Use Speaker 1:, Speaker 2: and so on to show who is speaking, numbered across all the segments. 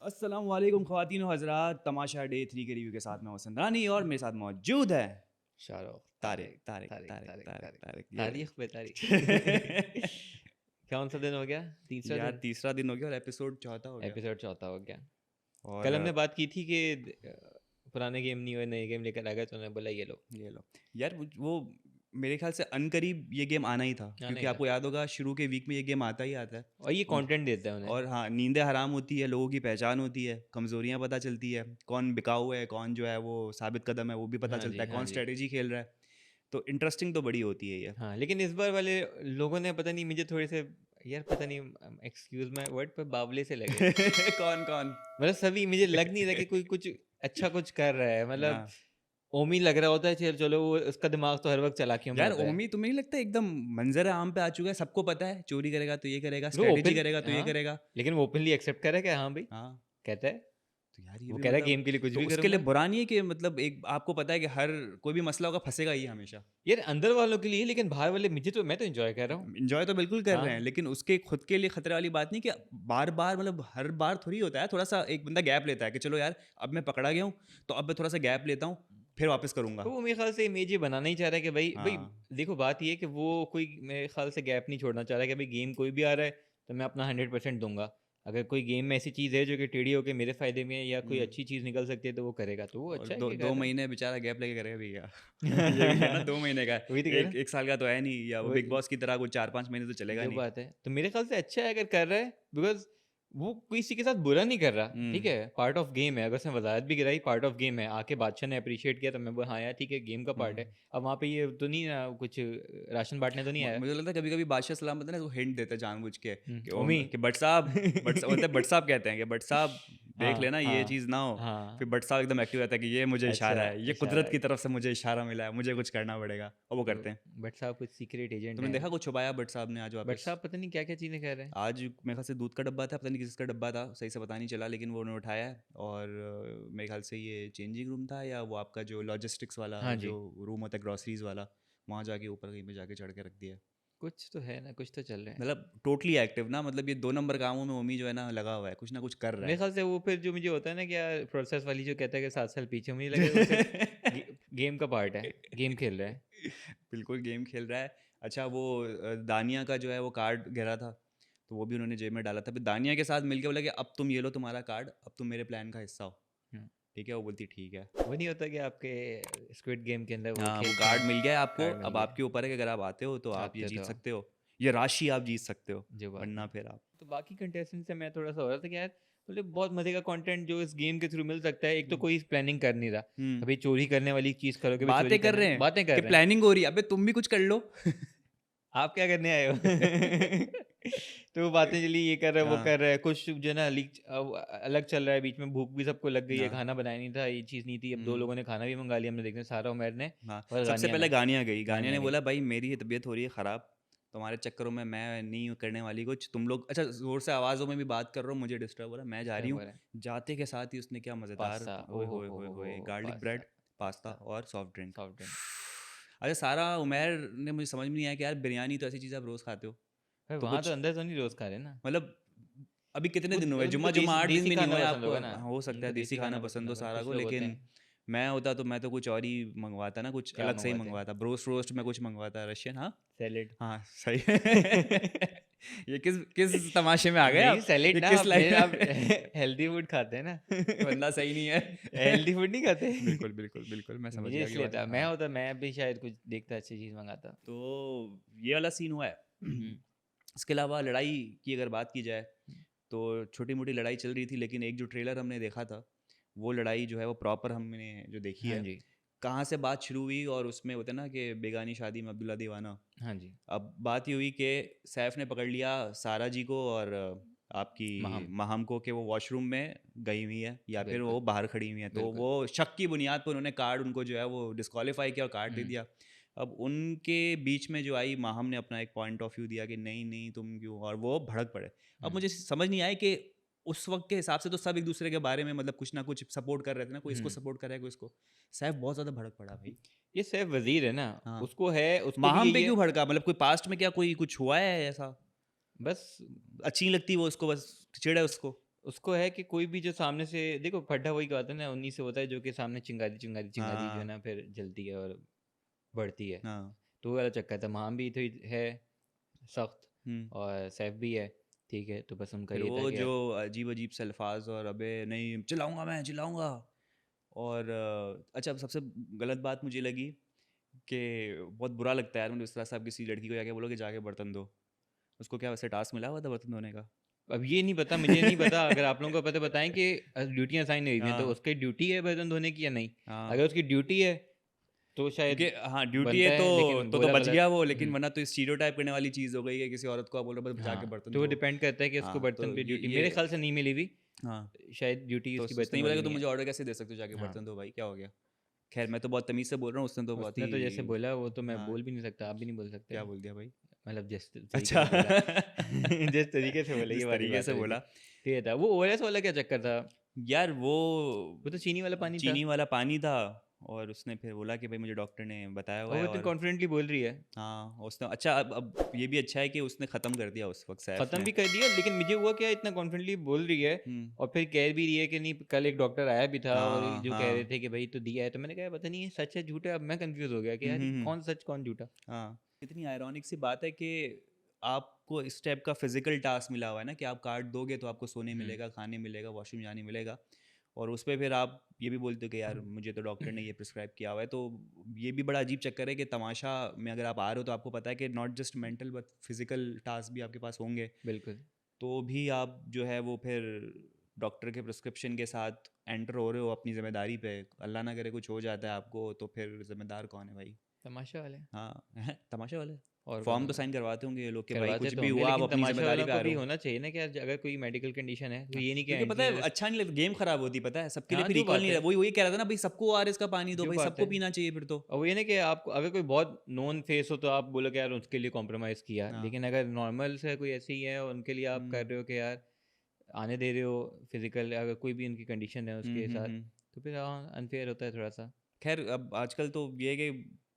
Speaker 1: अस्सलाम वालेकुम ख़वातीन व हज़रात, तमाशा डे 3 के रिव्यू के साथ मैं वसंत रानी और मेरे साथ मौजूद है
Speaker 2: शाहरुख
Speaker 1: तारिक तारिक
Speaker 2: तारिक
Speaker 1: तारिक
Speaker 2: तारिक
Speaker 1: तारिक
Speaker 2: तारिक
Speaker 1: तारिक
Speaker 2: तारीख पे तारीख
Speaker 1: ये
Speaker 2: कौन सा दिन हो गया? तीसरा
Speaker 1: यार
Speaker 2: दिन,
Speaker 1: तीसरा दिन हो गया और एपिसोड चौथा हो गया।
Speaker 2: एपिसोड चौथा हो गया।
Speaker 1: और
Speaker 2: कल हमने बात की थी कि पुराने गेम नहीं हुए, नए गेम लेकर आ गए, तो उन्होंने बोला ये लो
Speaker 1: ये लो यार वो मेरे ख्याल से अनकरीब ये गेम आना ही था,
Speaker 2: क्या
Speaker 1: क्योंकि
Speaker 2: नहीं था।
Speaker 1: आपको याद होगा शुरू के वीक में ये गेम आता ही आता है।
Speaker 2: और ये कंटेंट देता है उन्हें।
Speaker 1: और हाँ, नींदें हराम होती है, लोगों की पहचान होती है, कमज़ोरियाँ पता चलती है, कौन बिकाऊ है, कौन जो है वो साबित कदम है वो भी पता
Speaker 2: हाँ
Speaker 1: चलता
Speaker 2: जी,
Speaker 1: है,
Speaker 2: हाँ
Speaker 1: कौन
Speaker 2: जी।
Speaker 1: स्ट्रेटेजी खेल रहा है। तो इंटरेस्टिंग तो बड़ी होती है ये।
Speaker 2: हाँ, लेकिन इस बार वाले लोगों ने पता नहीं, मुझे थोड़े से, यार पता नहीं, एक्सक्यूज माय वर्ड, पर बावले से लगे।
Speaker 1: कौन कौन
Speaker 2: मतलब सभी, मुझे लग नहीं रहा कि कोई कुछ अच्छा कुछ कर रहा है। मतलब
Speaker 1: हाँ
Speaker 2: ओमी लग रहा होता है, चलो चलो, वो उसका दिमाग तो हर वक्त चालाकियों में
Speaker 1: यार,
Speaker 2: होता है।
Speaker 1: ओमी तुम्हें नहीं लगता एकदम मंजर आम पे आ चुका है? सबको पता है चोरी करेगा तो ये करेगा,
Speaker 2: वो
Speaker 1: स्ट्रेटेजी
Speaker 2: ओपन,
Speaker 1: करेगा तो ये
Speaker 2: हाँ,
Speaker 1: करेगा।
Speaker 2: लेकिन वो ओपनली एक्सेप्ट कर रहा है कि हाँ भाई,
Speaker 1: हाँ
Speaker 2: कहता है,
Speaker 1: तो यार ये
Speaker 2: वो
Speaker 1: भी
Speaker 2: कह रहा है
Speaker 1: मतलब,
Speaker 2: गेम के लिए कुछ
Speaker 1: तो
Speaker 2: भी
Speaker 1: उसके लिए
Speaker 2: करूंगा।
Speaker 1: बुरा नहीं है कि मतलब एक आपको पता है कि हर कोई भी मसला होगा फंसेगा ही हमेशा।
Speaker 2: यार अंदर वालों के लिए, लेकिन बाहर वाले, मुझे तो, मैं तो एंजॉय कर रहा हूँ।
Speaker 1: इंजॉय तो बिल्कुल कर रहे हैं,
Speaker 2: हाँ,
Speaker 1: लेकिन उसके खुद के लिए खतरे वाली बात नहीं कि बार बार, मतलब हर बार थोड़ी होता है। थोड़ा सा एक बंदा गैप लेता है कि चलो यार अब मैं पकड़ा गया हूँ तो अब मैं थोड़ा सा गैप लेता हूँ, फिर वापस करूंगा।
Speaker 2: तो वो मेरे ख्याल से इमेज ये बनाना ही चाह रहा है कि भाई भाई,
Speaker 1: हाँ
Speaker 2: देखो बात ये है कि वो कोई मेरे ख्याल से गैप नहीं छोड़ना चाह रहा है कि भाई गेम कोई भी आ रहा है तो मैं अपना 100% दूंगा। अगर कोई गेम में ऐसी चीज़ है जो कि टेढ़ी होकर मेरे फायदे में है, या कोई
Speaker 1: हम्म।
Speaker 2: अच्छी चीज़ निकल सकती है, तो वो करेगा, तो वो
Speaker 1: और
Speaker 2: अच्छा है
Speaker 1: दो
Speaker 2: कि
Speaker 1: दो
Speaker 2: कर
Speaker 1: महीने बेचारा गैप लेके करेगा भैया। ये भी है ना,
Speaker 2: रहा
Speaker 1: 2 महीने का है।
Speaker 2: है। वही तो कह रहा
Speaker 1: एक साल का तो है नहीं, या वो
Speaker 2: हूँ।
Speaker 1: बिग बॉस की तरह कुछ 4-5 महीने तो चलेगा
Speaker 2: जो
Speaker 1: नहीं।
Speaker 2: बात है, तो मेरे ख्याल से अच्छा है अगर कर रहा है, बिकॉज वो किसी के साथ बुरा नहीं कर रहा। ठीक
Speaker 1: हम्म
Speaker 2: है, पार्ट ऑफ गेम है, अगर उसने वजाहत भी गिराई, पार्ट ऑफ गेम है, आके बादशाह ने अप्रिशिएट किया तो मैं बोला हाँ यार ठीक है, गेम का पार्ट
Speaker 1: हम्म।
Speaker 2: है। अब वहाँ पे ये तो नहीं ना, कुछ राशन बांटने तो नहीं आया।
Speaker 1: मुझे लगता है कभी कभी बादशाह सलाम पता है ना, वो हिंट देता है जानबूझ के कि
Speaker 2: ओमी
Speaker 1: कि बट साहब, बोलते हैं बट साहब, कहते हैं कि बट साहब देख
Speaker 2: हाँ
Speaker 1: लेना ये
Speaker 2: हाँ
Speaker 1: चीज़ ना हो। फिर
Speaker 2: हाँ।
Speaker 1: बट साहब एकदम एक्टिव रहता है कि ये मुझे
Speaker 2: अच्छा,
Speaker 1: इशारा है, ये
Speaker 2: इशारा
Speaker 1: कुदरत
Speaker 2: है।
Speaker 1: की तरफ से मुझे इशारा मिला है, मुझे कुछ करना पड़ेगा, और वो
Speaker 2: तो
Speaker 1: करते हैं।
Speaker 2: बट साहब कुछ सीक्रेट एजेंट
Speaker 1: तुमने
Speaker 2: है।
Speaker 1: देखा कुछ छुपाया बट साहब ने आज
Speaker 2: बट
Speaker 1: वापस?
Speaker 2: साहब पता नहीं क्या क्या चीज़ें कर रहे हैं।
Speaker 1: आज मेरे ख्याल से दूध का डब्बा था, पता नहीं किसका डब्बा था, सही से पता नहीं चला, लेकिन वो उन्होंने उठाया है। और मेरे ख्याल से ये चेंजिंग रूम था, या वो आपका जो लॉजिस्टिक्स वाला
Speaker 2: हाँ
Speaker 1: जो
Speaker 2: जी,
Speaker 1: रूम होता है ग्रॉसरीज वाला, वहाँ जाके ऊपर कहीं पे जाके चढ़ के रख दिया है।
Speaker 2: कुछ तो है ना, कुछ तो चल रहा है।
Speaker 1: मतलब टोटली एक्टिव ना, मतलब ये 2 नंबर कामों में ओमी जो है ना लगा हुआ है, कुछ ना कुछ कर रहा
Speaker 2: मेरे
Speaker 1: है।
Speaker 2: ख्याल से वो फिर जो मुझे होता है ना, क्या प्रोसेस वाली जो कहता है कि 7 साल पीछे, मुझे लगा वो सिर्फ गेम का पार्ट है, गेम खेल रहा है।
Speaker 1: बिल्कुल गेम खेल रहा है। अच्छा वो दानिया का जो है वो कार्ड गिरा था, तो वो भी उन्होंने जेब में डाला था, फिर दानिया के साथ मिलके बोला कि अब तुम ये लो तुम्हारा कार्ड, अब तुम मेरे प्लान का हिस्सा हो।
Speaker 2: हम्म,
Speaker 1: ठीक है, वो बोलती ठीक है।
Speaker 2: वो नहीं होता कि आपके स्क्विड गेम के अंदर वो
Speaker 1: हाँ, वो
Speaker 2: खेलते
Speaker 1: कार्ड
Speaker 2: हैं,
Speaker 1: मिल गया है आपको,
Speaker 2: कार्ड मिल
Speaker 1: अब
Speaker 2: गया,
Speaker 1: आपके ऊपर है कि अगर आप आते हो तो आप ये
Speaker 2: आते
Speaker 1: जीत
Speaker 2: तो
Speaker 1: सकते हो, ये राशि आप जीत सकते हो,
Speaker 2: जो बात
Speaker 1: वरना
Speaker 2: है।
Speaker 1: फिर आप।
Speaker 2: तो बाकी कंटेस्टेंट से मैं थोड़ा सा हो रहा था कि यार मतलब बहुत मजे का कंटेंट जो इस गेम के थ्रू मिल सकता है। एक तो कोई प्लानिंग कर नहीं रहा,
Speaker 1: हम्म।
Speaker 2: अभी चोरी करने वाली चीज करो कि भाई चोरी
Speaker 1: बातें कर
Speaker 2: करने,
Speaker 1: रहे हैं
Speaker 2: बातें कर
Speaker 1: कि
Speaker 2: रहे हैं।
Speaker 1: प्लानिंग हो रही है, अबे तुम भी कुछ कर लो।
Speaker 2: आप क्या करने आए हो? तो वो बातें चली, ये कर रहा है वो
Speaker 1: हाँ
Speaker 2: कर रहा है, कुछ जो है ना लीक अलग चल रहा है, बीच में भूख भी सबको लग गई है,
Speaker 1: हाँ
Speaker 2: खाना बनाया नहीं था, ये चीज़ नहीं थी, अब 2
Speaker 1: हम्म।
Speaker 2: लोगों ने खाना भी मंगा लिया, हमने देखते हैं, सारा उमर ने
Speaker 1: हाँ,
Speaker 2: और
Speaker 1: सबसे
Speaker 2: गानिया
Speaker 1: पहले
Speaker 2: ने।
Speaker 1: गानिया गई, गानिया ने
Speaker 2: गानिया गई।
Speaker 1: बोला भाई मेरी तबीयत हो रही है ख़राब, तुम्हारे चक्करों में मैं नहीं करने वाली कुछ, तुम लोग अच्छा ज़ोर से आवाज़ों में भी बात कर रहे हो, मुझे डिस्टर्ब हो रहा है, मैं जा रही
Speaker 2: डिस्टर्ब हो
Speaker 1: हूँ।
Speaker 2: रहा है।
Speaker 1: जाते के साथ ही उसने क्या मज़ेदार,
Speaker 2: पास्ता, ओ
Speaker 1: ओए होए होए
Speaker 2: हो,
Speaker 1: होए, garlic
Speaker 2: pasta,
Speaker 1: bread, pasta
Speaker 2: pasta,
Speaker 1: और सॉफ्ट ड्रिंक।
Speaker 2: Soft drink.
Speaker 1: अच्छा सारा उमैर ने, मुझे समझ में नहीं आया कि यार बिरयानी तो ऐसी चीज़ आप रोज़ खाते हो,
Speaker 2: भाई
Speaker 1: तो
Speaker 2: वहाँ तो
Speaker 1: कुछ
Speaker 2: अंदर तो नहीं रोज़ खा रहे ना।
Speaker 1: मतलब अभी कितने दिन हुए,
Speaker 2: उनको
Speaker 1: जुम्मा जुम्मा
Speaker 2: देसी
Speaker 1: 8 दिन
Speaker 2: देसी
Speaker 1: भी नहीं
Speaker 2: खाना
Speaker 1: हुए
Speaker 2: पसंद
Speaker 1: आपको।
Speaker 2: होगा ना,
Speaker 1: हाँ, हो सकता है
Speaker 2: उनको
Speaker 1: देसी
Speaker 2: देसी
Speaker 1: खाना
Speaker 2: खाना
Speaker 1: पसंद
Speaker 2: पसंद
Speaker 1: हो
Speaker 2: होगा,
Speaker 1: सारा
Speaker 2: कुछ
Speaker 1: को,
Speaker 2: लोग होते
Speaker 1: लेकिन
Speaker 2: हैं।
Speaker 1: मैं होता तो मैं तो कुछ और ही मंगवाता ना, कुछ
Speaker 2: क्या
Speaker 1: अलग से ही
Speaker 2: मंगवाते हैं?
Speaker 1: मंगवाता, ब्रोस्ट रोस्ट में कुछ मंगवाता, रशियन। हाँ
Speaker 2: सैलेड।
Speaker 1: हाँ सही। ये किस किस तमाशे में आ गए
Speaker 2: नहीं
Speaker 1: आप?
Speaker 2: सैलेड
Speaker 1: ये
Speaker 2: ना,
Speaker 1: किस
Speaker 2: आप
Speaker 1: लाइन
Speaker 2: आप
Speaker 1: में?
Speaker 2: हेल्दी फूड खाते हैं ना।
Speaker 1: बंदा सही नहीं है।
Speaker 2: हेल्दी फूड नहीं खाते।
Speaker 1: बिल्कुल बिल्कुल बिल्कुल, मैं समझ
Speaker 2: मुझे
Speaker 1: गया आपकी
Speaker 2: इसलिए
Speaker 1: बात।
Speaker 2: था, मैं
Speaker 1: हाँ,
Speaker 2: होता मैं भी शायद कुछ देखता, अच्छी चीज़ मंगाता।
Speaker 1: तो ये वाला सीन हुआ है।
Speaker 2: हम्म,
Speaker 1: इसके अलावा लड़ाई की अगर बात की जाए तो छोटी मोटी लड़ाई चल रही थी, लेकिन एक जो ट्रेलर हमने देखा था वो लड़ाई जो है वो प्रॉपर हमने जो देखी
Speaker 2: हाँ
Speaker 1: है,
Speaker 2: जी,
Speaker 1: कहाँ से बात शुरू हुई, और उसमें होता है ना कि बेगानी शादी में अब्दुल्ला दीवाना।
Speaker 2: हाँ जी।
Speaker 1: अब बात ये हुई कि सैफ ने पकड़ लिया सारा जी को और आपकी
Speaker 2: महम,
Speaker 1: महम को कि वो वॉशरूम में गई हुई है या फिर वो
Speaker 2: बिल्कुल,
Speaker 1: बाहर खड़ी हुई है, तो
Speaker 2: बिल्कुल।
Speaker 1: वो शक की बुनियाद पर उन्होंने कार्ड उनको जो है वो डिस्क्वालीफाई किया और कार्ड दे
Speaker 2: हुँ,
Speaker 1: दिया। अब उनके बीच में जो आई महम ने अपना एक पॉइंट ऑफ व्यू दिया कि नहीं नहीं तुम क्यों, और वो भड़क पड़े। अब
Speaker 2: हुँ।
Speaker 1: मुझे समझ नहीं आया कि उस वक्त के हिसाब से तो सब एक दूसरे के बारे में मतलब कुछ ना कुछ सपोर्ट कर रहे थे ना, कोई इसको
Speaker 2: हुँ।
Speaker 1: सपोर्ट कर रहा है, कोई इसको। सैफ बहुत ज़्यादा भड़क पड़ा भाई।
Speaker 2: ये सैफ वज़ीर है ना,
Speaker 1: हाँ,
Speaker 2: उसको है, उसको भी
Speaker 1: माहम
Speaker 2: यही
Speaker 1: पे
Speaker 2: है।
Speaker 1: क्यों भड़का, मतलब कोई पास्ट में क्या कोई कुछ हुआ है ऐसा?
Speaker 2: बस
Speaker 1: अच्छी नहीं लगती वो उसको, बस चिढ़ है उसको।
Speaker 2: उसको है कि कोई भी जो सामने से देखो, फड्डा वही कहते हैं ना, उन्हीं से होता है जो कि सामने चिंगारी चिंगारी चिंगारी जो है
Speaker 1: हाँ
Speaker 2: ना फिर जलती है और बढ़ती है।
Speaker 1: हाँ।
Speaker 2: तो वो वाला चक्कर था, वहाँ भी थोड़ी है सख्त,
Speaker 1: हम्म।
Speaker 2: और सैफ भी है, ठीक है। तो बस उनका
Speaker 1: फिर
Speaker 2: ये था
Speaker 1: वो
Speaker 2: कि
Speaker 1: जो
Speaker 2: यार
Speaker 1: अजीब अजीब से अल्फाज, और अबे नहीं चिल्लाऊंगा मैं चिल्लाऊंगा। और अच्छा सबसे गलत बात मुझे लगी कि बहुत बुरा लगता है यार, मतलब इस तरह से आप किसी लड़की को जाके बोलो कि जाके बर्तन दो। उसको क्या वैसे टास्क मिला हुआ था बर्तन धोने का?
Speaker 2: अब ये नहीं पता, मुझे नहीं पता, अगर आप लोगों को पता बताएं कि ड्यूटियाँ असाइन हुई हुई हैं तो
Speaker 1: हाँ
Speaker 2: उसकी ड्यूटी है बर्तन धोने की या नहीं।
Speaker 1: हाँ।
Speaker 2: अगर उसकी ड्यूटी है तो शायद
Speaker 1: क्योंकि हाँ ड्यूटी है
Speaker 2: बनता है, लेकिन
Speaker 1: तो
Speaker 2: बोला
Speaker 1: बच गया
Speaker 2: गलत।
Speaker 1: वो, लेकिन वरना तो स्टीरियोटाइप करने वाली चीज़ हो गई है, किसी औरत को आप बोलो बस जाके
Speaker 2: हाँ,
Speaker 1: बर्तन
Speaker 2: तो वो
Speaker 1: धो।
Speaker 2: डिपेंड करता है कि उसको
Speaker 1: हाँ
Speaker 2: बर्तन
Speaker 1: तो
Speaker 2: पे ड्यूटी
Speaker 1: ये
Speaker 2: मेरे ख्याल से नहीं मिली हुई,
Speaker 1: हाँ।
Speaker 2: शायद ड्यूटी
Speaker 1: तो
Speaker 2: उसकी
Speaker 1: उसने
Speaker 2: बर्तन
Speaker 1: ही बोला
Speaker 2: वाली
Speaker 1: कि तुम
Speaker 2: नहीं है।
Speaker 1: मुझे ऑर्डर कैसे दे सकते हो जाके
Speaker 2: हाँ,
Speaker 1: बर्तन धो, भाई क्या हो गया? खैर मैं तो बहुत तमीज़ से बोल रहा हूँ, उसने तो बहुत
Speaker 2: उसने तो जैसे
Speaker 1: ही
Speaker 2: बोला वो तो मैं
Speaker 1: हाँ।
Speaker 2: बोल भी नहीं सकता, आप भी नहीं बोल सकते,
Speaker 1: क्या बोल दिया भाई?
Speaker 2: मतलब जिस तरीके
Speaker 1: अच्छा
Speaker 2: से बोला जिस तरीके से बोला, ये
Speaker 1: जिस
Speaker 2: वाली
Speaker 1: तरीके
Speaker 2: बात
Speaker 1: से
Speaker 2: हुई थी।
Speaker 1: बोला।
Speaker 2: तो ये था, वो ओआरएस वाला क्या चक्कर था?
Speaker 1: यार वो
Speaker 2: वो तो चीनी वाला पानी था,
Speaker 1: चीनी वाला पानी था, और उसने फिर बोला कि भाई मुझे डॉक्टर ने बताया हुआ
Speaker 2: और वो
Speaker 1: है।
Speaker 2: इतनी
Speaker 1: और
Speaker 2: कॉन्फिडेंटली बोल रही है।
Speaker 1: हाँ उसने अच्छा अब ये भी अच्छा है कि उसने ख़त्म कर दिया उस वक्त सैफ
Speaker 2: खत्म
Speaker 1: ने।
Speaker 2: भी कर दिया, लेकिन मुझे हुआ क्या, इतना कॉन्फिडेंटली बोल रही है
Speaker 1: हम्म।
Speaker 2: और फिर कह भी रही है कि नहीं, कल एक डॉक्टर आया भी था और
Speaker 1: हाँ
Speaker 2: जो कह रहे
Speaker 1: हाँ।
Speaker 2: थे कि भाई तो दिया है। तो मैंने कहा पता नहीं ये सच है झूठ है, अब मैं कंफ्यूज हो गया कि यार
Speaker 1: हम्म।
Speaker 2: कौन सच कौन झूठा।
Speaker 1: हाँ इतनी आयरॉनिक सी बात है कि आपको इस टाइप का फिजिकल टास्क मिला हुआ है ना कि आप कार्ड दोगे तो आपको सोने
Speaker 2: हम्म,
Speaker 1: मिलेगा, खाने मिलेगा, वॉशरूम जाने मिलेगा, और उस पर फिर आप ये भी बोलते हो कि यार मुझे तो डॉक्टर ने ये प्रिस्क्राइब किया हुआ है। तो ये भी बड़ा अजीब चक्कर है कि तमाशा में अगर आप आ रहे हो तो आपको पता है कि not just mental but physical task भी आपके पास होंगे,
Speaker 2: बिल्कुल।
Speaker 1: तो भी आप जो है वो फिर डॉक्टर के प्रिस्क्रिप्शन के साथ एंटर हो रहे हो अपनी ज़िम्मेदारी पे। अल्लाह ना करे कुछ हो जाता है आपको तो फिर ज़िम्मेदार कौन है भाई?
Speaker 2: तमाशा वाले
Speaker 1: हाँ तमाशा वाले
Speaker 2: और कौन
Speaker 1: फॉर्म तो
Speaker 2: होगा?
Speaker 1: साइन करवाते होंगे ये लोग कि भाई
Speaker 2: करवाते
Speaker 1: कुछ
Speaker 2: तो
Speaker 1: भी
Speaker 2: होंगे,
Speaker 1: हुआ आप
Speaker 2: लेकिन
Speaker 1: अपनी
Speaker 2: तमाशा
Speaker 1: जिम्मेदारी
Speaker 2: वालों
Speaker 1: पे
Speaker 2: को
Speaker 1: आ रहे
Speaker 2: भी
Speaker 1: हो।
Speaker 2: होना चाहिए ना कि यार अगर कोई मेडिकल कंडीशन है तो
Speaker 1: हाँ,
Speaker 2: ये नहीं कि
Speaker 1: क्योंकि पता
Speaker 2: एंटी
Speaker 1: है अच्छा नहीं लगता, गेम खराब होती पता है सबके लिए,
Speaker 2: हाँ,
Speaker 1: फिर
Speaker 2: जो
Speaker 1: इक्वल
Speaker 2: बात
Speaker 1: नहीं
Speaker 2: है,
Speaker 1: रहा। वही वही कह रहा था ना भाई, सबको आर का पानी दो
Speaker 2: जो
Speaker 1: भाई,
Speaker 2: बात
Speaker 1: सबको
Speaker 2: है।
Speaker 1: पीना चाहिए फिर तो।
Speaker 2: और वो ये ना कि आपको अगर कोई बहुत नोन फेस हो तो आप बोलो कि यार उसके लिए कॉम्प्रोमाइज़ किया,
Speaker 1: हाँ।
Speaker 2: लेकिन अगर नॉर्मल से कोई ऐसे ही है और उनके लिए आप कर
Speaker 1: हम्म
Speaker 2: रहे हो कि यार आने दे रहे हो फिजिकल, अगर कोई भी उनकी कंडीशन है उसके साथ,
Speaker 1: हम्म।
Speaker 2: तो फिर हाँ अनफेयर होता है थोड़ा सा।
Speaker 1: खैर अब आजकल तो ये है कि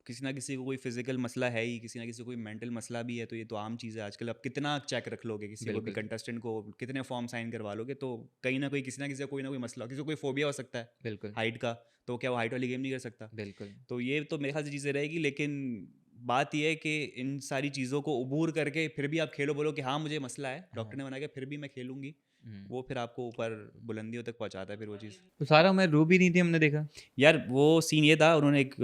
Speaker 1: किसी ना किसी को कोई फिजिकल मसला है ही, किसी ना किसी को कोई मेंटल मसला भी है, तो ये तो आम चीज़ है आजकल। अब कितना चेक रख लोगे किसी को भी
Speaker 2: बिल्कुल,
Speaker 1: कंटेस्टेंट को, कितने फॉर्म साइन करवा लोगे, तो कहीं ना किसी का कोई ना कोई मसला, किसी को कोई फोबिया हो सकता है
Speaker 2: बिल्कुल,
Speaker 1: हाइट का, तो क्या वो हाइट वाली गेम नहीं कर सकता?
Speaker 2: बिल्कुल।
Speaker 1: तो ये तो मेरे ख्याल से चीज़ें रहेगी, लेकिन बात ये है कि इन सारी चीज़ों को उबूर करके फिर भी आप खेलो, बोलो कि हाँ मुझे मसला है, डॉक्टर
Speaker 2: हाँ,
Speaker 1: ने मना किया फिर भी मैं खेलूंगी,
Speaker 2: हुँ।
Speaker 1: वो फिर आपको ऊपर बुलंदियों तक पहुंचाता है फिर वो चीज़।
Speaker 2: तो सारा उमर रो भी नहीं थी, हमने देखा।
Speaker 1: यार वो सीन ये था, उन्होंने एक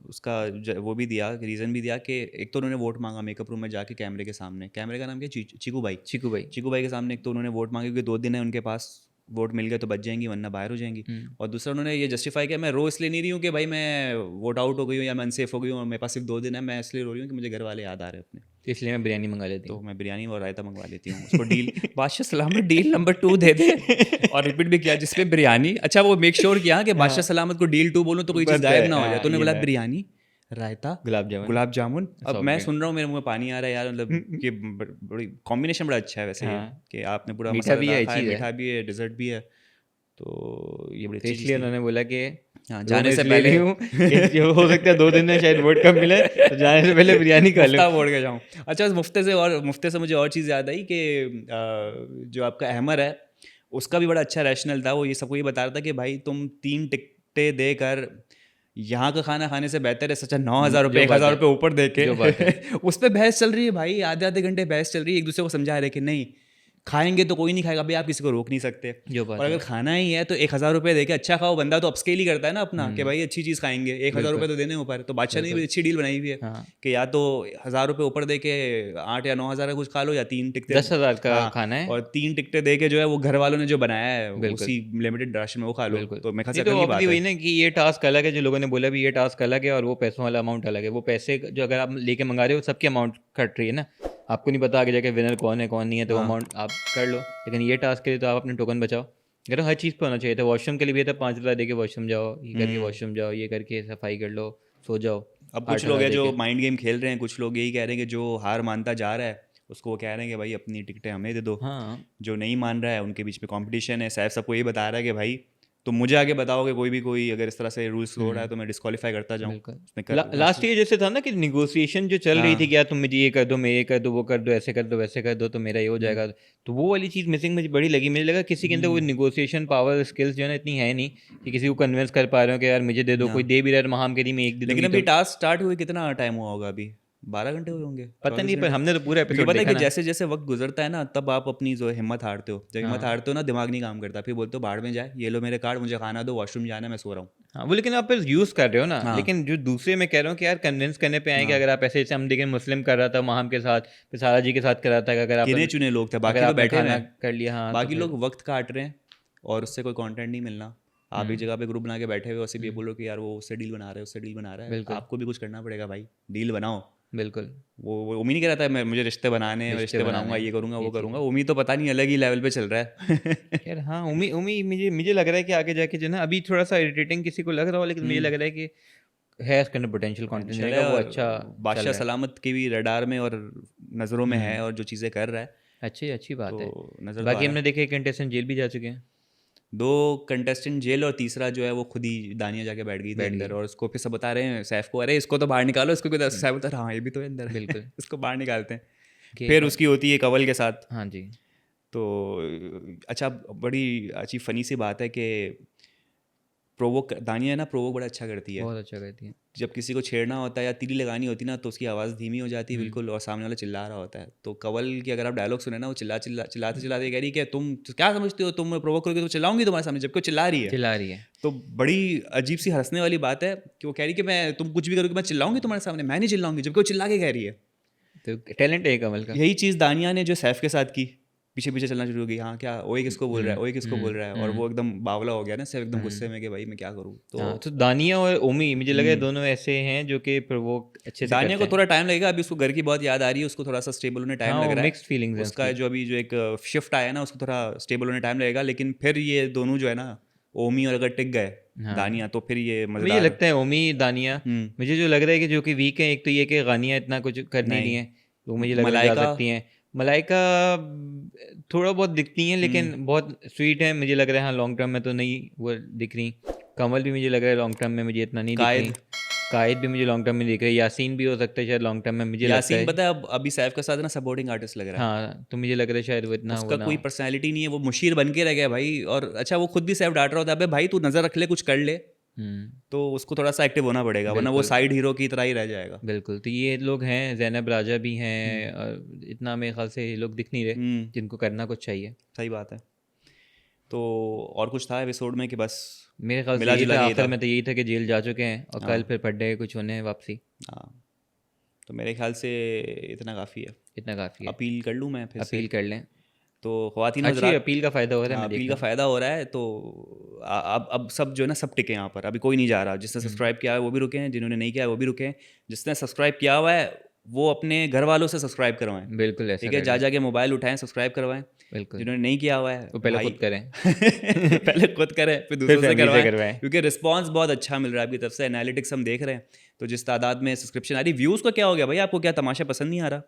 Speaker 1: उसका वो भी दिया, रीज़न भी दिया कि एक तो उन्होंने वोट मांगा मेकअप रूम में जाके कैमरे के सामने, कैमरे का नाम क्या चीकू भाई,
Speaker 2: चीकू भाई।
Speaker 1: चीकू भाई के सामने। एक तो उन्होंने वोट मांगे क्योंकि 2 दिन है उनके पास, वोट मिल गए तो बच जाएंगी वरना बाहर हो जाएंगी।
Speaker 2: हुँ।
Speaker 1: और दूसरा उन्होंने ये जस्टिफाई किया, मैं रो इसलिए नहीं रही हूँ कि भाई मैं वोट आउट हो गई हूँ या मैं अनसेफ हो गई हूँ और मेरे पास सिर्फ 2 दिन है, मैं इसलिए रो रही हूँ कि मुझे घर वाले याद आ रहे हैं अपने,
Speaker 2: तो इसलिए मैं बिरयानी मँगा लेती
Speaker 1: तो
Speaker 2: हूँ।
Speaker 1: मैं बिरयानी और रायता मंगवा लेती हूँ उसको डील बादशाह सलामत डील नंबर 2 दे दे। और रिपीट भी किया जिसपे बिरयानी, अच्छा वो मेक श्योर किया कि बादशाह
Speaker 2: हाँ,
Speaker 1: सलामत को डील 2 बोलूँ तो कोई चीज़
Speaker 2: बस
Speaker 1: गायब
Speaker 2: है,
Speaker 1: ना हो जाए,
Speaker 2: हाँ,
Speaker 1: तो उन्होंने
Speaker 2: ये
Speaker 1: बोला
Speaker 2: मैं
Speaker 1: बिरयानी, रायता,
Speaker 2: गुलाब जामुन,
Speaker 1: गुलाब जामुन। अब मैं
Speaker 2: सॉफ्ट ड्रिंक।
Speaker 1: सुन रहा हूँ मेरे मुंह में पानी आ रहा है यार, मतलब कि बड़ी कॉम्बिनेशन बड़ा अच्छा है वैसे ये,
Speaker 2: हाँ,
Speaker 1: कि आपने पूरा
Speaker 2: मीठा भी
Speaker 1: मसालेदार
Speaker 2: है,
Speaker 1: खाया,
Speaker 2: चीज़ है।
Speaker 1: मीठा भी है, डिजर्ट भी है, तो ये बड़ी
Speaker 2: तो
Speaker 1: अच्छी चीज़
Speaker 2: इसलिए
Speaker 1: थी।
Speaker 2: उन्होंने बोला कि
Speaker 1: हाँ
Speaker 2: रो
Speaker 1: जाने
Speaker 2: मैं
Speaker 1: से
Speaker 2: इसलिए
Speaker 1: पहले
Speaker 2: रही हूँ कि जो हो सकता है 2 दिन में शायद वोट कम मिले, तो जाने से पहले बिरयानी खा लूँ।
Speaker 1: मुफ्ता बोल के जाऊँ। अच्छा उस मुफ्ते से मुझे और चीज़ याद आई कि जो आपका अहमर है उसका भी बड़ा अच्छा रैशनल था। वो ये सबको ये बता रहा था कि भाई तुम 3 टिकटें देकर यहाँ का खाना खाने से बेहतर है सच्चा 9,000 रुपये,
Speaker 2: जो बात
Speaker 1: 1,000
Speaker 2: है,
Speaker 1: रुपये ऊपर दे के
Speaker 2: जो बात है।
Speaker 1: उस पर बहस चल रही है भाई, आधे आधे घंटे बहस चल रही है, एक दूसरे को समझा रहे कि नहीं खाएंगे तो कोई नहीं खाएगा भाई, आप किसी को रोक नहीं सकते।
Speaker 2: जो
Speaker 1: और
Speaker 2: बात
Speaker 1: अगर
Speaker 2: है।
Speaker 1: खाना ही है तो 1,000 रुपये दे के अच्छा खाओ, बंदा तो अपस्केल ही करता है ना अपना कि
Speaker 2: हुँ,
Speaker 1: भाई अच्छी चीज़ खाएंगे, 1,000 रुपये
Speaker 2: बिल्कुल,
Speaker 1: तो देने ऊपर। तो बादशाह ने भी
Speaker 2: बिल्कुल।
Speaker 1: अच्छी डील बनाई हुई है
Speaker 2: हाँ,
Speaker 1: कि या तो 1,000 रुपये ऊपर दे के 8 या 9,000 का कुछ खा लो, या 3 टिकटें।
Speaker 2: 10,000 का
Speaker 1: हाँ,
Speaker 2: खाना है,
Speaker 1: और 3 टिकटें दे के जो है वो घर वालों ने जो बनाया है
Speaker 2: बिल्कुल,
Speaker 1: उसी लिमिटेड राशन में वो खा लो,
Speaker 2: बिल्कुल।
Speaker 1: तो मेरे ख्याल से
Speaker 2: नहीं तो
Speaker 1: अकल की
Speaker 2: ऑब्वियसली
Speaker 1: बात है।
Speaker 2: वही ना कि ये टास्क अलग है, जो लोगों ने बोला भी ये टास्क अलग है और वो पैसों वाला अमाउंट अलग है। वो पैसे जो अगर आप लेके मँगा रहे हो सबकी अमाउंट कट रही है ना, आपको नहीं पता आगे जाके विनर कौन है, कौन नहीं है, तो वो
Speaker 1: हाँ
Speaker 2: अमाउंट आप कर लो। लेकिन ये टास्क के लिए तो आप अपने टोकन बचाओ। कह रहा हूँ हर चीज़ पे होना चाहिए था, वॉशरूम के लिए भी था, 5,000 दे के वॉशरूम जाओ, ये करके वॉशरूम जाओ, ये करके सफाई कर लो, सो जाओ,
Speaker 1: अब कुछ लोग
Speaker 2: 8,000
Speaker 1: हैं
Speaker 2: दे
Speaker 1: जो
Speaker 2: के।
Speaker 1: माइंड गेम खेल रहे हैं, कुछ लोग यही कह रहे हैं कि जो हार मानता जा रहा है उसको वो कह रहे हैं कि भाई अपनी टिकटें हमें दे दो,
Speaker 2: हाँ,
Speaker 1: जो नहीं मान रहा है उनके बीच में कंपटीशन है। सैफ सबको यही बता रहा है कि भाई तो मुझे आगे बताओगे कोई अगर इस तरह से रूल्स तोड़ रहा है तो मैं डिस्क्वालीफाई करता जाऊँ
Speaker 2: बिल्कुल।
Speaker 1: उसमें कर
Speaker 2: लास्ट ईयर जैसे था ना कि निगोशिएशन जो चल रही थी
Speaker 1: हाँ
Speaker 2: कि यार तुम मुझे ये कर दो, मैं ये कर दो, वो कर दो, ऐसे कर दो, वैसे कर दो, तो मेरा ये हो जाएगा। तो वो वाली चीज़ मिसिंग मुझे बड़ी लगी। मुझे लगा किसी के अंदर वो निगोशिएशन पावर स्किल्स जो है ना इतनी है नहीं कि किसी को कन्विंस कर पा रहे हो कि यार मुझे दे दो, कोई
Speaker 1: हाँ।
Speaker 2: दे भी रहा है महाम के लिए मैं एक दे
Speaker 1: लेकिन
Speaker 2: दूंगी
Speaker 1: अभी
Speaker 2: तो
Speaker 1: टास्क स्टार्ट हुए कितना टाइम हुआ होगा अभी 12 घंटे हुए होंगे
Speaker 2: पता
Speaker 1: 24
Speaker 2: नहीं, पर
Speaker 1: घंटे
Speaker 2: हमने तो पूरा
Speaker 1: क्योंकि
Speaker 2: एपिसोड
Speaker 1: पता है
Speaker 2: देखा
Speaker 1: कि
Speaker 2: ना।
Speaker 1: जैसे जैसे वक्त गुजरता है ना तब आप अपनी जो हिम्मत हारते हो जब हिम्मत
Speaker 2: हाँ
Speaker 1: हारते हो ना दिमाग नहीं काम करता फिर बोलते हो बाहर में जाए ये लो मेरे कार्ड मुझे खाना दो वॉशरूम जाना है मैं सो रहा हूँ
Speaker 2: हाँ, वो लेकिन आप फिर यूज़ कर रहे हो ना।
Speaker 1: हाँ
Speaker 2: लेकिन जो दूसरे मैं कह रहा हूँ कि यार कन्विंस करने पे आए कि
Speaker 1: हाँ
Speaker 2: अगर आप ऐसे जैसे हम देखें मुस्लिम कर रहा था महाम के साथ, फिर सारा जी के साथ कर रहा था कि
Speaker 1: गिने चुने लोग थे
Speaker 2: अगर
Speaker 1: बाकी तो
Speaker 2: आपने
Speaker 1: बैठे हुए
Speaker 2: खाना
Speaker 1: हैं
Speaker 2: कर लिया, हाँ तो
Speaker 1: बाकी
Speaker 2: फिर
Speaker 1: लोग वक्त काट रहे हैं और उससे कोई कंटेंट नहीं मिलना आप एक जगह पे ग्रुप बना के बैठे हुए उसे भी बोलो कि यार वो उससे डील बना रहा है उससे डील बना रहा है
Speaker 2: बिल्कुल
Speaker 1: आपको भी कुछ करना पड़ेगा भाई डील बनाओ
Speaker 2: बिल्कुल
Speaker 1: वो उम्मीद नहीं कर रहा था मैं मुझे रिश्ते बनाने हैं
Speaker 2: रिश्ते
Speaker 1: रिश्ते
Speaker 2: बनाने
Speaker 1: बनाऊंगा
Speaker 2: हैं,
Speaker 1: ये करूंगा
Speaker 2: ये
Speaker 1: वो
Speaker 2: चीज़
Speaker 1: करूंगा
Speaker 2: है।
Speaker 1: उम्मीद तो पता नहीं अलग ही लेवल पे चल रहा है
Speaker 2: यार हाँ, उम्मीद उम्मीद मुझे मुझे लग रहा है कि आगे जाके जो है ना, अभी थोड़ा सा इरिटेटिंग किसी को लग रहा हो, लेकिन मुझे लग रहा है कि है इसके अंदर पोटेंशियल कंटेंट
Speaker 1: पोटेंशियल
Speaker 2: देने
Speaker 1: है
Speaker 2: का, वो
Speaker 1: और
Speaker 2: अच्छा चल
Speaker 1: बादशाह
Speaker 2: रहा है।
Speaker 1: सलामत के भी रडार में और नज़रों में है और जो चीज़ें कर रहा है
Speaker 2: अच्छी बात है।
Speaker 1: तो नज़र तो आ
Speaker 2: बाकी
Speaker 1: रहा
Speaker 2: हमने
Speaker 1: है
Speaker 2: देखा एक कंटेस्टेंट जेल भी जा चुके हैं।
Speaker 1: 2 कंटेस्टेंट जेल और तीसरा जो है वो खुद ही दानिया जाके बैठ गई थी
Speaker 2: बैठ
Speaker 1: अंदर
Speaker 2: गई।
Speaker 1: और उसको फिर सब बता रहे हैं सैफ को अरे इसको तो बाहर निकालो इसको क्यों सैफ बता रहा हाँ ये भी तो है अंदर
Speaker 2: बिल्कुल
Speaker 1: इसको बाहर निकालते हैं
Speaker 2: कि
Speaker 1: फिर उसकी होती है कवल के साथ
Speaker 2: हाँ जी।
Speaker 1: तो अच्छा बड़ी अच्छी फ़नी सी बात है कि प्रोवोक दानिया है ना प्रोवोक बड़ा अच्छा करती है
Speaker 2: बहुत अच्छा करती हैं।
Speaker 1: जब किसी को छेड़ना होता है या तीली लगानी होती है ना तो उसकी आवाज़ धीमी हो जाती है बिल्कुल और सामने वाला चिल्ला रहा होता है तो कवल की अगर आप डायलॉग सुने ना वो चिल्लाते चिल्लाते कह रही है कि तुम क्या समझते हो तुम प्रोवोक करोगे तो चिल्लाऊंगी तुम्हारे सामने जबकि वो चिल्ला रही है
Speaker 2: चिल्ला रही है।
Speaker 1: तो बड़ी अजीब सी हंसने वाली बात है कि वो कह रही है कि मैं तुम कुछ भी करोगे मैं चिल्लाऊंगी तुम्हारे सामने मैं नहीं चिल्लाऊंगी जबकि वो चिल्ला के कह रही है
Speaker 2: तो टैलेंट है कमल का।
Speaker 1: यही चीज़ दानिया ने जो सैफ के साथ की पीछे पीछे चलना शुरू हो गई हाँ क्या ओए किसको बोल रहा है ओए किसको बोल रहा है और वो एकदम बावला हो गया ना सैफ एकदम गुस्से में कि भाई मैं क्या करूँ
Speaker 2: हाँ,
Speaker 1: तो
Speaker 2: तो दानिया और ओमी मुझे लगा है दोनों ऐसे हैं जो कि प्रोवोक अच्छे से
Speaker 1: दानिया
Speaker 2: करते
Speaker 1: को
Speaker 2: हैं।
Speaker 1: थोड़ा टाइम लगेगा अभी उसको घर की बहुत याद आ रही है उसको थोड़ा सा स्टेबल होने टाइम
Speaker 2: हाँ,
Speaker 1: लग
Speaker 2: वो
Speaker 1: रहा
Speaker 2: मिक्स्ड
Speaker 1: है
Speaker 2: फीलिंग्स हैं
Speaker 1: उसका
Speaker 2: उसकी।
Speaker 1: जो अभी जो एक शिफ्ट आया है ना उसको थोड़ा स्टेबल होने टाइम लगेगा लेकिन फिर ये दोनों जो है ना ओमी और अगर टिक गए
Speaker 2: हाँ,
Speaker 1: दानिया तो फिर ये
Speaker 2: मुझे
Speaker 1: मज़ेदार
Speaker 2: लगता है ओमी दानिया, मुझे जो लग रहा है कि जो कि वीक है, एक तो ये कि गानिया इतना कुछ कर नहीं रही
Speaker 1: नहीं
Speaker 2: हैं, तो मुझे लग रहा है जा
Speaker 1: मलाइका
Speaker 2: सकती हैं। मलाइका थोड़ा बहुत दिखती हैं लेकिन बहुत स्वीट है, मुझे लग रहा है हाँ लॉन्ग टर्म में तो नहीं वो दिख रही। कमल भी मुझे लग रहा है लॉन्ग टर्म में मुझे इतना नहीं दिख रही।
Speaker 1: कायद
Speaker 2: कायद भी मुझे लॉन्ग टर्म में दिख रही है। यासीन भी हो सकता है शायद लॉन्ग टर्म में, मुझे लगता
Speaker 1: यासीन
Speaker 2: है।
Speaker 1: पता है अब अभी सैफ के साथ ना सपोर्टिंग आर्टिस्ट लग रहा है
Speaker 2: हाँ, तो मुझे लग रहा है शायद वो इतना वो
Speaker 1: उसका
Speaker 2: ना
Speaker 1: कोई
Speaker 2: हो।
Speaker 1: पर्सनैलिटी नहीं है वो मुशीर बन के रह गया भाई और अच्छा वो खुद भी सैफ डांट रहा होता है अबे भाई तू नज़र रख ले कुछ कर ले तो उसको थोड़ा सा एक्टिव होना पड़ेगा वरना वो
Speaker 2: बिल्कुल
Speaker 1: साइड हीरो की तरह ही रह जाएगा
Speaker 2: बिल्कुल। तो ये लोग हैं, ज़ैनब राजा भी हैं, और इतना मेरे ख्याल से ये लोग दिख नहीं रहे जिनको करना कुछ चाहिए।
Speaker 1: सही बात है तो और कुछ था एपिसोड में कि बस
Speaker 2: मेरे ख्याल से
Speaker 1: मिला
Speaker 2: यही
Speaker 1: जुला
Speaker 2: था,
Speaker 1: के ही
Speaker 2: आखिर
Speaker 1: था
Speaker 2: में तो यही था कि जेल जा चुके हैं और कल
Speaker 1: हाँ
Speaker 2: फिर पढ़े कुछ होने हैं वापसी।
Speaker 1: हाँ तो मेरे ख्याल से इतना काफ़ी है
Speaker 2: इतना काफ़ी है।
Speaker 1: अपील कर लूँ मैं फिर से
Speaker 2: अपील कर लें।
Speaker 1: तो ख्वातीन
Speaker 2: अच्छी
Speaker 1: हजरात
Speaker 2: अपील का फ़ायदा हो रहा है,
Speaker 1: हाँ
Speaker 2: मैं देख
Speaker 1: अपील
Speaker 2: रहा
Speaker 1: का
Speaker 2: हूँ।
Speaker 1: फ़ायदा हो रहा है तो अब सब जो है ना सब टिके यहाँ पर अभी कोई नहीं जा रहा जिसने सब्सक्राइब किया है वो भी रुके हैं जिन्होंने नहीं किया है वो भी रुके हैं जिसने सब्सक्राइब किया हुआ है वो अपने घर वालों से सब्सक्राइब करवाएं
Speaker 2: बिल्कुल ऐसा
Speaker 1: ठीक है
Speaker 2: कर
Speaker 1: जा
Speaker 2: लें।
Speaker 1: जाके मोबाइल उठाएं सब्सक्राइब करवाएं
Speaker 2: बिल्कुल,
Speaker 1: जिन्होंने नहीं किया हुआ है
Speaker 2: वो पहले
Speaker 1: भाई
Speaker 2: खुद करें
Speaker 1: पहले खुद करें फिर
Speaker 2: फिर
Speaker 1: दूसरों से
Speaker 2: फैमिली से
Speaker 1: करवाएं
Speaker 2: करवाएं।
Speaker 1: क्योंकि रिस्पांस बहुत अच्छा मिल रहा है आपकी तरफ से एनालिटिक्स हम देख रहे हैं तो जिस तादाद में सब्सक्रिप्शन आ रही व्यूज़ का क्या हो गया भाई आपको क्या तमाशा पसंद नहीं आ रहा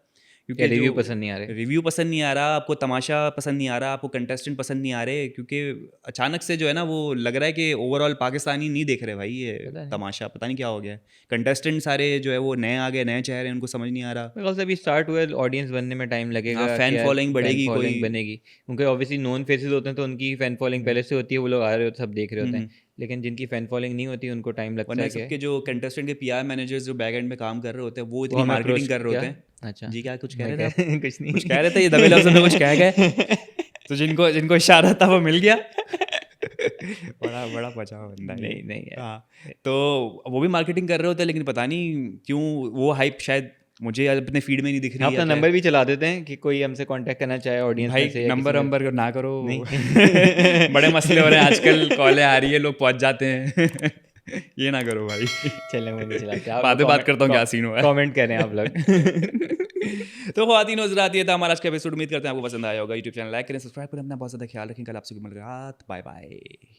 Speaker 2: क्या
Speaker 1: क्योंकि जो
Speaker 2: रिव्यू पसंद नहीं आ रहे?
Speaker 1: रिव्यू पसंद नहीं आ रहा आपको तमाशा पसंद नहीं आ रहा आपको कंटेस्टेंट पसंद नहीं आ रहे क्योंकि अचानक से जो है ना वो लग रहा है कि ओवरऑल पाकिस्तानी नहीं देख रहे भाई ये
Speaker 2: पता नहीं।
Speaker 1: तमाशा पता नहीं क्या हो गया है कंटेस्टेंट सारे जो है वो नए आ गए नए चेहरे उनको समझ नहीं आ रहा
Speaker 2: मेरे ख्याल से अभी स्टार्ट हुआ है, ऑडियंस बनने में टाइम लगेगा
Speaker 1: हाँ
Speaker 2: कि
Speaker 1: फैन
Speaker 2: यार
Speaker 1: फॉलोइंग
Speaker 2: फैन
Speaker 1: बढ़ेगी
Speaker 2: फॉलोइंग
Speaker 1: कोई
Speaker 2: बनेगी। उनके ऑब्वियसली नोन फेसेस होते हैं तो उनकी फैन फॉलोइंग पहले से होती है, वो लोग आ रहे होते सब देख रहे होते हैं। लेकिन जिनकी फैन फॉलोइंग नहीं होती उनको टाइम लगता
Speaker 1: वरना
Speaker 2: है कि
Speaker 1: सबके जो कंटेस्टेंट के पीआर मैनेजर्स जो बैक एंड में काम कर रहे होते हैं वो
Speaker 2: वो
Speaker 1: इतनी
Speaker 2: हमें
Speaker 1: मार्केटिंग
Speaker 2: अप्रोच
Speaker 1: कर रहे
Speaker 2: क्या?
Speaker 1: होते हैं
Speaker 2: अच्छा,
Speaker 1: जी क्या कुछ कह
Speaker 2: मैं
Speaker 1: रहे थे आप
Speaker 2: कुछ नहीं
Speaker 1: कुछ कह रहे थे ये दबे लफ्ज़ों में कुछ कह गए तो जिनको जिनको इशारा था वो मिल गया बड़ा बड़ा बचाव बंदा है ये।
Speaker 2: नहीं नहीं यार।
Speaker 1: हाँ तो वो भी मार्केटिंग कर रहे होते हैं लेकिन पता नहीं क्यों वो हाइप शायद मुझे अपने फीड में नहीं दिख रही
Speaker 2: हम
Speaker 1: है
Speaker 2: अपना
Speaker 1: क्या
Speaker 2: नंबर भी चला देते हैं कि कोई हमसे कांटेक्ट करना चाहे ऑडियंस में
Speaker 1: भाई
Speaker 2: से या
Speaker 1: नंबर
Speaker 2: किसी में।
Speaker 1: नंबर ना करो
Speaker 2: नहीं
Speaker 1: बड़े मसले हो रहे हैं आजकल कॉलें आ रही है लोग पहुंच जाते हैं ये ना करो भाई
Speaker 2: चलो मैं नहीं चलाते, आप
Speaker 1: बाद में बात करता हूँ क्या सीन हुआ है
Speaker 2: कमेंट करें आप लोग
Speaker 1: तो ख्वातीन हज़रात ये था हमारा आज का एपिसोड उम्मीद करते हैं आपको पसंद आया होगा यूट्यूब चैनल लाइक करें सब्सक्राइब करें अपना बहुत ज़्यादा ख्याल रखें कल आपसे मुलाकात बाय बाय